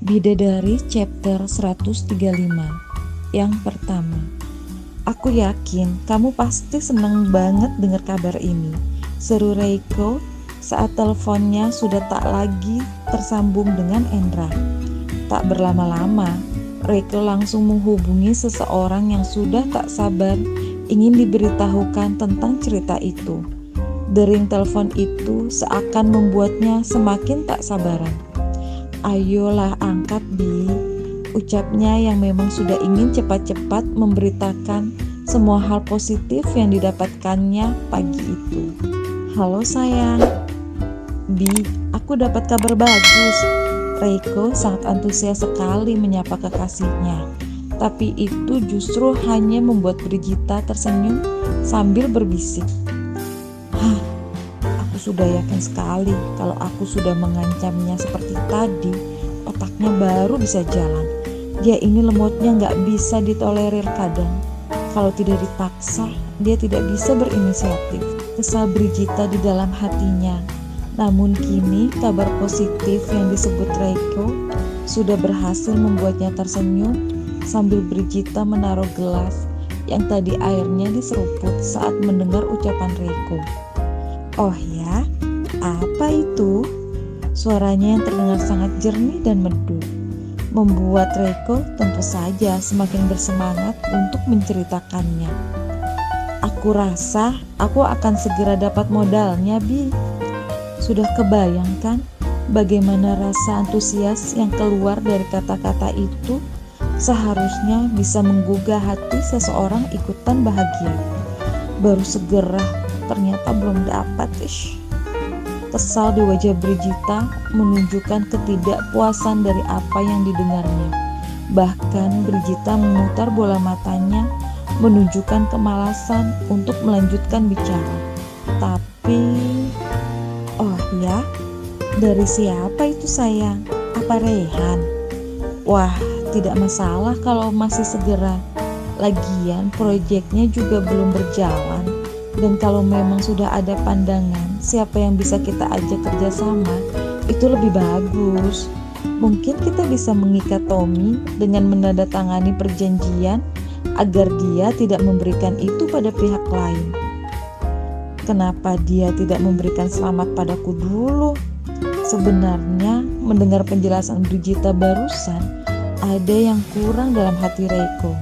Bidadari chapter 135. Yang pertama, aku yakin kamu pasti senang banget dengar kabar ini, seru Reiko saat teleponnya sudah tak lagi tersambung dengan Endra. Tak berlama-lama, Reiko langsung menghubungi seseorang yang sudah tak sabar ingin diberitahukan tentang cerita itu. Dering telepon itu seakan membuatnya semakin tak sabaran. "Ayolah angkat, Bi," ucapnya yang memang sudah ingin cepat-cepat memberitakan semua hal positif yang didapatkannya pagi itu. "Halo sayang." "Bi, aku dapat kabar bagus." Reiko sangat antusias sekali menyapa kekasihnya. Tapi itu justru hanya membuat Brigita tersenyum sambil berbisik. Sudah yakin sekali kalau aku sudah mengancamnya seperti tadi, otaknya baru bisa jalan. Dia ini lemotnya gak bisa ditolerir kadang. Kalau tidak dipaksa, dia tidak bisa berinisiatif. Kesal Brigita di dalam hatinya. Namun kini kabar positif yang disebut Reiko sudah berhasil membuatnya tersenyum sambil Brigita menaruh gelas yang tadi airnya diseruput saat mendengar ucapan Reiko. "Oh ya, apa itu?" Suaranya yang terdengar sangat jernih dan merdu membuat Reiko tentu saja semakin bersemangat untuk menceritakannya. "Aku rasa aku akan segera dapat modalnya, Bi." Sudah kebayangkan bagaimana rasa antusias yang keluar dari kata-kata itu? Seharusnya bisa menggugah hati seseorang ikutan bahagia. Baru segera, ternyata belum dapat. Kesal di wajah Brigita menunjukkan ketidakpuasan dari apa yang didengarnya. Bahkan Brigita memutar bola matanya menunjukkan kemalasan untuk melanjutkan bicara. Tapi, "Oh ya, dari siapa itu sayang? Apa Rehan?" "Wah, tidak masalah kalau masih segera. Lagian proyeknya juga belum berjalan. Dan kalau memang sudah ada pandangan siapa yang bisa kita ajak kerjasama, itu lebih bagus. Mungkin kita bisa mengikat Tommy dengan menandatangani perjanjian agar dia tidak memberikan itu pada pihak lain." Kenapa dia tidak memberikan selamat padaku dulu? Sebenarnya mendengar penjelasan Brigita barusan, ada yang kurang dalam hati Reiko.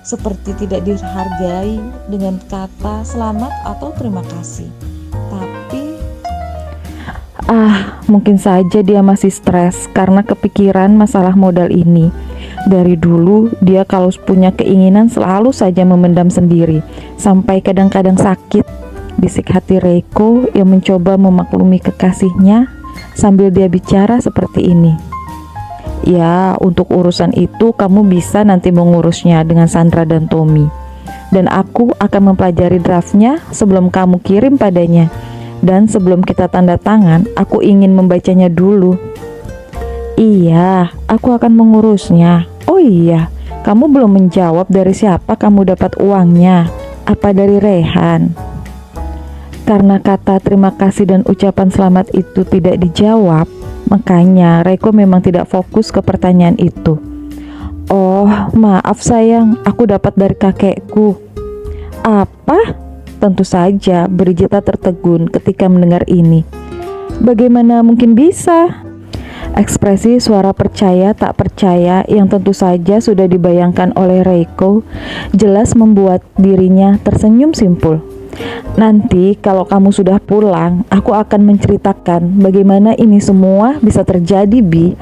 Seperti tidak dihargai dengan kata selamat atau terima kasih. Tapi mungkin saja dia masih stres karena kepikiran masalah modal ini. Dari dulu dia kalau punya keinginan selalu saja memendam sendiri, sampai kadang-kadang sakit. Bisik hati Reiko yang mencoba memaklumi kekasihnya sambil dia bicara seperti ini. "Ya, untuk urusan itu kamu bisa nanti mengurusnya dengan Sandra dan Tommy. Dan aku akan mempelajari draftnya sebelum kamu kirim padanya. Dan sebelum kita tanda tangan, aku ingin membacanya dulu." "Iya, aku akan mengurusnya. Oh iya, kamu belum menjawab dari siapa kamu dapat uangnya. Apa dari Rehan?" Karena kata terima kasih dan ucapan selamat itu tidak dijawab, makanya Reiko memang tidak fokus ke pertanyaan itu. "Oh, maaf sayang, aku dapat dari kakekku." "Apa?" Tentu saja Brigita tertegun ketika mendengar ini. Bagaimana mungkin bisa? Ekspresi suara percaya tak percaya yang tentu saja sudah dibayangkan oleh Reiko jelas membuat dirinya tersenyum simpul. "Nanti kalau kamu sudah pulang, aku akan menceritakan bagaimana ini semua bisa terjadi, Bi.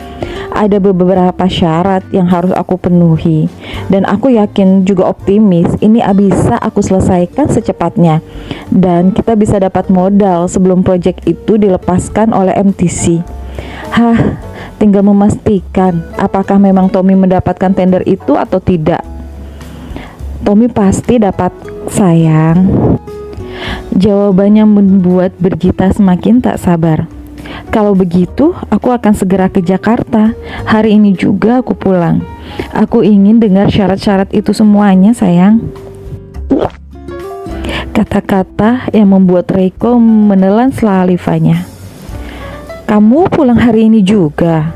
Ada beberapa syarat yang harus aku penuhi. Dan aku yakin juga optimis ini bisa aku selesaikan secepatnya. Dan kita bisa dapat modal sebelum proyek itu dilepaskan oleh MTC. Tinggal memastikan apakah memang Tommy mendapatkan tender itu atau tidak." "Tommy pasti dapat, sayang." Jawabannya membuat Brigita semakin tak sabar. "Kalau begitu, aku akan segera ke Jakarta. Hari ini juga aku pulang. Aku ingin dengar syarat-syarat itu semuanya, sayang." Kata-kata yang membuat Reiko menelan salivanya. "Kamu pulang hari ini juga?"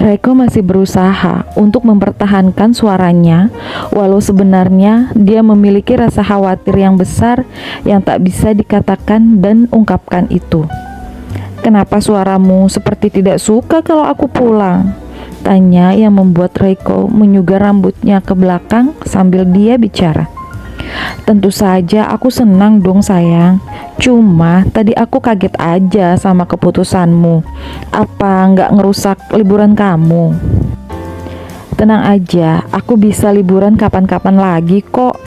Reiko masih berusaha untuk mempertahankan suaranya, walau sebenarnya dia memiliki rasa khawatir yang besar yang tak bisa dikatakan dan ungkapkan itu. "Kenapa suaramu seperti tidak suka kalau aku pulang?" tanya yang membuat Reiko menyugar rambutnya ke belakang sambil dia bicara. "Tentu saja aku senang dong sayang. Cuma tadi aku kaget aja sama keputusanmu. Apa nggak ngerusak liburan kamu?" "Tenang aja, aku bisa liburan kapan-kapan lagi kok.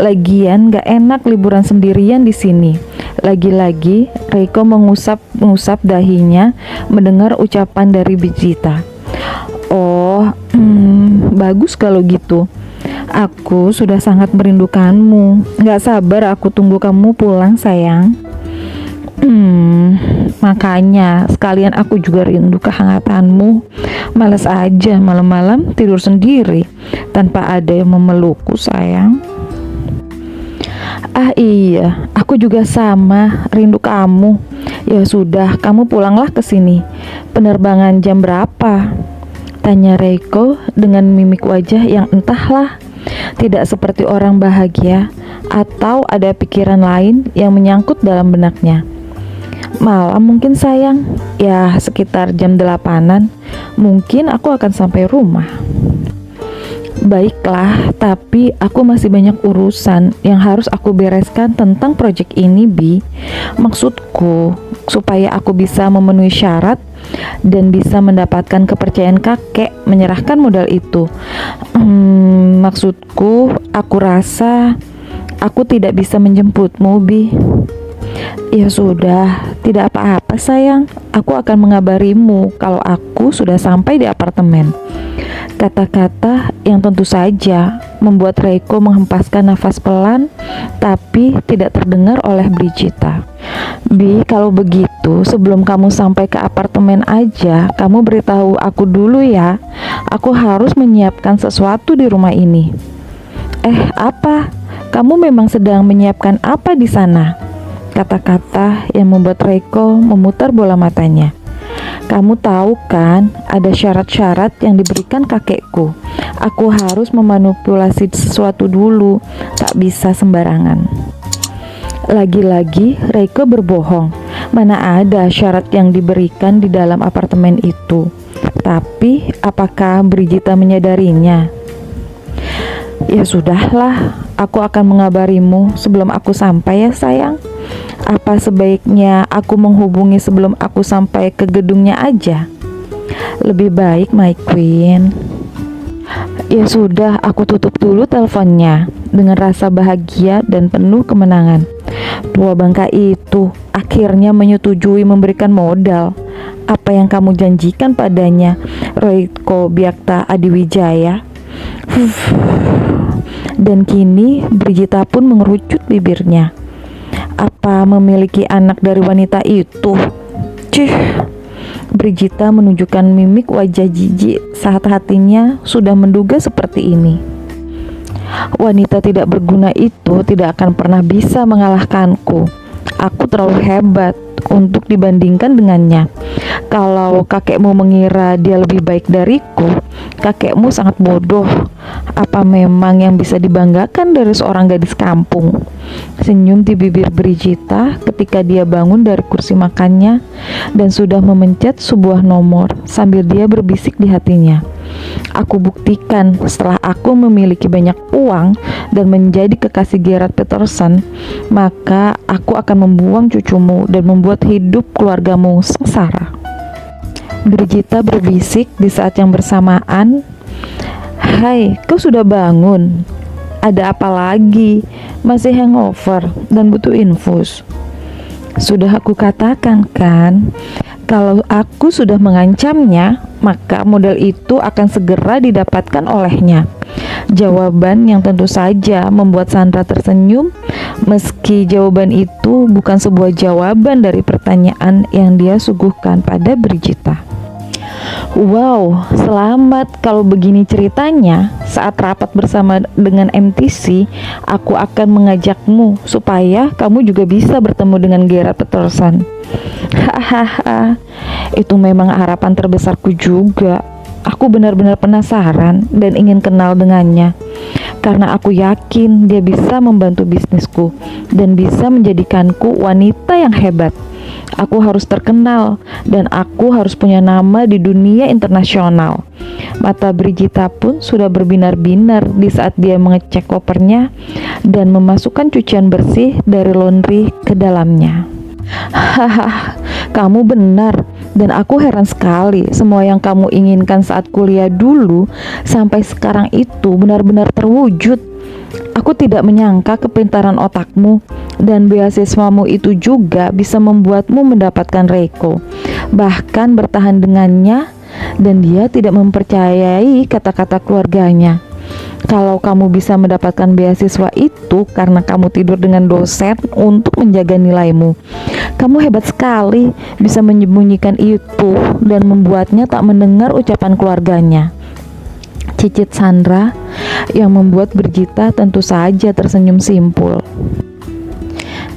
Lagian nggak enak liburan sendirian di sini." Lagi-lagi Reiko mengusap dahinya mendengar ucapan dari Bijita. "Oh, bagus kalau gitu. Aku sudah sangat merindukanmu. Gak sabar aku tunggu kamu pulang sayang." Makanya sekalian aku juga rindu kehangatanmu. Males aja malam-malam tidur sendiri tanpa ada yang memelukku sayang." "Ah iya, aku juga sama, rindu kamu. Ya sudah, kamu pulanglah ke sini. Penerbangan jam berapa?" tanya Reiko dengan mimik wajah yang entahlah, tidak seperti orang bahagia atau ada pikiran lain yang menyangkut dalam benaknya. "Malam mungkin sayang, ya sekitar jam 8-an. Mungkin aku akan sampai rumah." "Baiklah, tapi aku masih banyak urusan yang harus aku bereskan tentang proyek ini, Bi. Maksudku, supaya aku bisa memenuhi syarat dan bisa mendapatkan kepercayaan kakek menyerahkan modal itu. Maksudku, aku rasa aku tidak bisa menjemputmu, Bi." "Ya sudah, tidak apa-apa sayang. Aku akan mengabarimu kalau aku sudah sampai di apartemen." Kata-kata yang tentu saja membuat Reiko menghempaskan nafas pelan, tapi tidak terdengar oleh Brigita. "Bi, kalau begitu sebelum kamu sampai ke apartemen aja, kamu beritahu aku dulu ya. Aku harus menyiapkan sesuatu di rumah ini." Apa? Kamu memang sedang menyiapkan apa di sana?" Kata-kata yang membuat Reiko memutar bola matanya. "Kamu tahu kan, ada syarat-syarat yang diberikan kakekku. Aku harus memanipulasi sesuatu dulu, tak bisa sembarangan." Lagi-lagi Reiko berbohong. Mana ada syarat yang diberikan di dalam apartemen itu. Tapi apakah Brigita menyadarinya? "Ya sudahlah, aku akan mengabarimu sebelum aku sampai ya sayang. Apa sebaiknya aku menghubungi sebelum aku sampai ke gedungnya aja?" "Lebih baik, my queen." "Ya sudah, aku tutup dulu teleponnya." Dengan rasa bahagia dan penuh kemenangan, dua bangka itu akhirnya menyetujui memberikan modal. Apa yang kamu janjikan padanya, Reiko Byakta Adiwijaya? Dan kini Brigita pun mengerucut bibirnya. Apa memiliki anak dari wanita itu? Brigita menunjukkan mimik wajah jijik saat hatinya sudah menduga seperti ini. Wanita tidak berguna itu tidak akan pernah bisa mengalahkanku. Aku terlalu hebat untuk dibandingkan dengannya. Kalau kakekmu mengira dia lebih baik dariku, kakekmu sangat bodoh. Apa memang yang bisa dibanggakan dari seorang gadis kampung? Senyum di bibir Brigita ketika dia bangun dari kursi makannya dan sudah memencet sebuah nomor sambil dia berbisik di hatinya. Aku buktikan setelah aku memiliki banyak uang dan menjadi kekasih Gerard Peterson, maka aku akan membuang cucumu dan membuat hidup keluargamu sengsara. Brigita berbisik di saat yang bersamaan. Hai, kau sudah bangun? Ada apa lagi? Masih hangover dan butuh infus? Sudah aku katakan kan, kalau aku sudah mengancamnya, maka modal itu akan segera didapatkan olehnya. Jawaban yang tentu saja membuat Sandra tersenyum, meski jawaban itu bukan sebuah jawaban dari pertanyaan yang dia suguhkan pada Brigita. Wow, selamat. Kalau begini ceritanya, saat rapat bersama dengan MTC, aku akan mengajakmu supaya kamu juga bisa bertemu dengan Gerard Peterson. Hahaha, itu memang harapan terbesarku juga. Aku benar-benar penasaran dan ingin kenal dengannya, karena aku yakin dia bisa membantu bisnisku dan bisa menjadikanku wanita yang hebat. Aku harus terkenal dan aku harus punya nama di dunia internasional. Mata Brigita pun sudah berbinar-binar di saat dia mengecek kopernya dan memasukkan cucian bersih dari laundry ke dalamnya. Hahaha, kamu benar, dan aku heran sekali semua yang kamu inginkan saat kuliah dulu sampai sekarang itu benar-benar terwujud. Aku tidak menyangka kepintaran otakmu dan beasiswamu itu juga bisa membuatmu mendapatkan Reiko, bahkan bertahan dengannya, dan dia tidak mempercayai kata-kata keluarganya. Kalau kamu bisa mendapatkan beasiswa itu karena kamu tidur dengan dosen untuk menjaga nilaimu. Kamu hebat sekali bisa menyembunyikan itu dan membuatnya tak mendengar ucapan keluarganya. Cicit Sandra yang membuat Brigita tentu saja tersenyum simpul.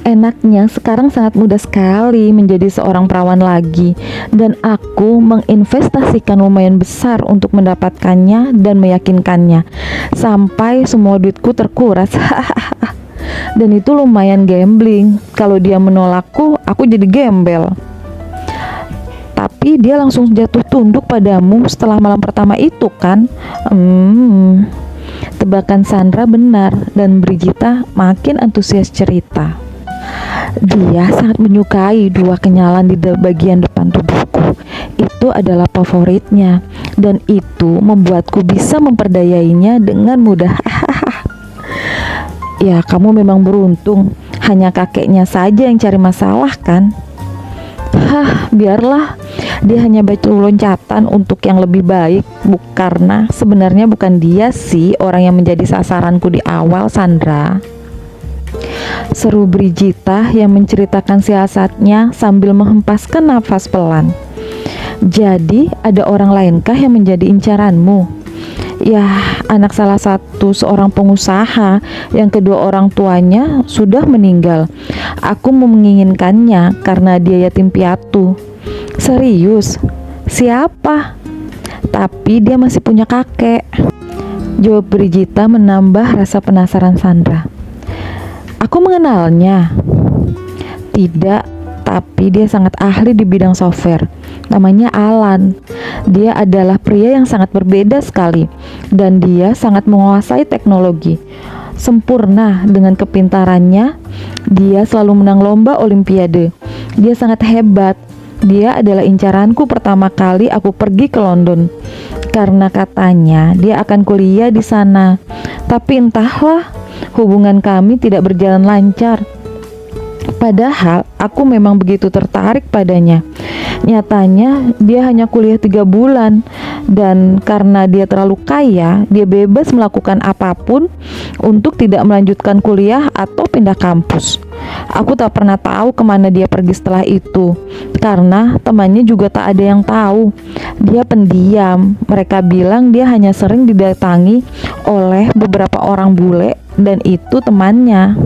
Enaknya sekarang sangat mudah sekali menjadi seorang perawan lagi, dan aku menginvestasikan lumayan besar untuk mendapatkannya dan meyakinkannya sampai semua duitku terkuras. Dan itu lumayan gambling. Kalau dia menolakku, aku jadi gembel. Tapi dia langsung jatuh tunduk padamu setelah malam pertama itu kan? Tebakan Sandra benar, dan Brigita makin antusias cerita. Dia sangat menyukai dua kenyalan di bagian depan tubuhku. Itu adalah favoritnya, dan itu membuatku bisa memperdayainya dengan mudah. Ya, kamu memang beruntung. Hanya kakeknya saja yang cari masalah kan? Biarlah. Dia hanya batu loncatan untuk yang lebih baik, karena sebenarnya bukan dia sih orang yang menjadi sasaranku di awal, Sandra. Seru Brigita yang menceritakan siasatnya sambil menghempaskan nafas pelan. Jadi ada orang lainkah yang menjadi incaranmu? Ya, anak salah satu seorang pengusaha yang kedua orang tuanya sudah meninggal. Aku menginginkannya karena dia yatim piatu. Serius? Siapa? Tapi dia masih punya kakek. Jawab Brigita menambah rasa penasaran Sandra. Aku mengenalnya. Tidak, tapi dia sangat ahli di bidang software. Namanya Alan. Dia adalah pria yang sangat berbeda sekali, dan dia sangat menguasai teknologi. Sempurna dengan kepintarannya. Dia selalu menang lomba olimpiade. Dia sangat hebat. Dia adalah incaranku pertama kali aku pergi ke London, karena katanya dia akan kuliah di sana. Tapi entahlah, hubungan kami tidak berjalan lancar. Padahal aku memang begitu tertarik padanya. Nyatanya dia hanya kuliah 3 bulan, dan karena dia terlalu kaya, dia bebas melakukan apapun untuk tidak melanjutkan kuliah atau pindah kampus. Aku tak pernah tahu kemana dia pergi setelah itu, karena temannya juga tak ada yang tahu. Dia pendiam. Mereka bilang dia hanya sering didatangi oleh beberapa orang bule, dan itu temannya.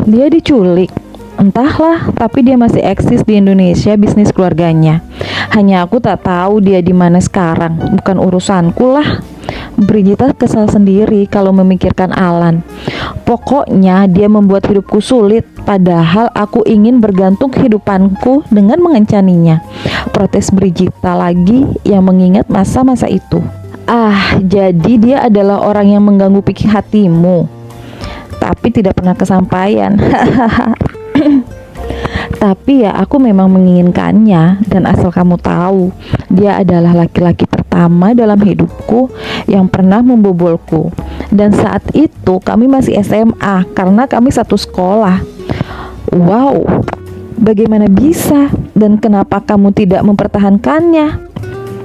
Dia diculik, entahlah, tapi dia masih eksis di Indonesia bisnis keluarganya. Hanya aku tak tahu dia di mana sekarang, bukan urusanku lah. Brigita kesal sendiri kalau memikirkan Alan. Pokoknya dia membuat hidupku sulit, padahal aku ingin bergantung kehidupanku dengan mengencaninya. Protes Brigita lagi yang mengingat masa-masa itu. Jadi dia adalah orang yang mengganggu pikir hatimu, tapi tidak pernah kesampaian. Tapi ya aku memang menginginkannya, dan asal kamu tahu, dia adalah laki-laki pertama dalam hidupku yang pernah membobolku. Dan saat itu kami masih SMA karena kami satu sekolah. Wow, bagaimana bisa? Dan kenapa kamu tidak mempertahankannya?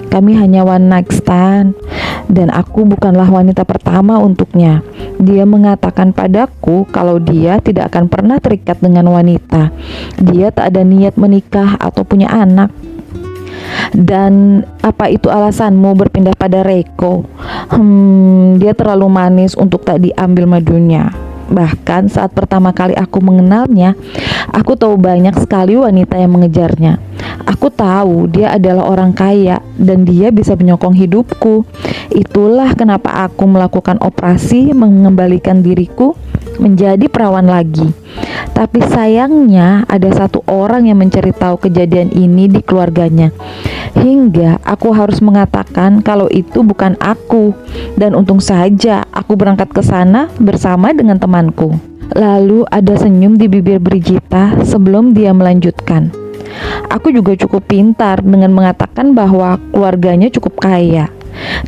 Kami hanya one night stand, dan aku bukanlah wanita pertama untuknya. Dia mengatakan padaku kalau dia tidak akan pernah terikat dengan wanita. Dia tak ada niat menikah atau punya anak. Dan apa itu alasanmu berpindah pada Reiko? Dia terlalu manis untuk tak diambil madunya. Bahkan saat pertama kali aku mengenalnya, aku tahu banyak sekali wanita yang mengejarnya. Aku tahu dia adalah orang kaya dan dia bisa menyokong hidupku. Itulah kenapa aku melakukan operasi mengembalikan diriku menjadi perawan lagi. Tapi sayangnya ada satu orang yang mencari tahu kejadian ini di keluarganya. Hingga aku harus mengatakan kalau itu bukan aku. Dan untung saja aku berangkat ke sana bersama dengan temanku. Lalu ada senyum di bibir Brigita sebelum dia melanjutkan. Aku juga cukup pintar dengan mengatakan bahwa keluarganya cukup kaya.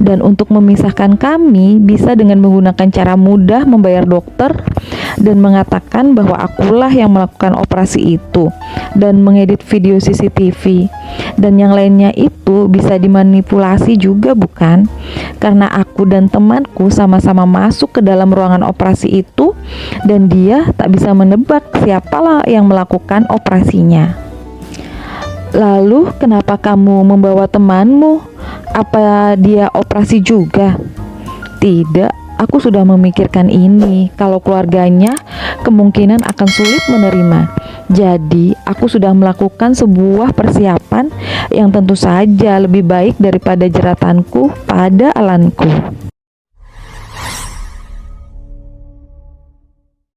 Dan untuk memisahkan kami bisa dengan menggunakan cara mudah membayar dokter dan mengatakan bahwa akulah yang melakukan operasi itu dan mengedit video CCTV. Dan yang lainnya itu bisa dimanipulasi juga, bukan? Karena aku dan temanku sama-sama masuk ke dalam ruangan operasi itu dan dia tak bisa menebak siapalah yang melakukan operasinya. Lalu kenapa kamu membawa temanmu? Apa dia operasi juga? Tidak, aku sudah memikirkan ini. Kalau keluarganya kemungkinan akan sulit menerima. Jadi, aku sudah melakukan sebuah persiapan yang tentu saja lebih baik daripada jeratanku pada alanku.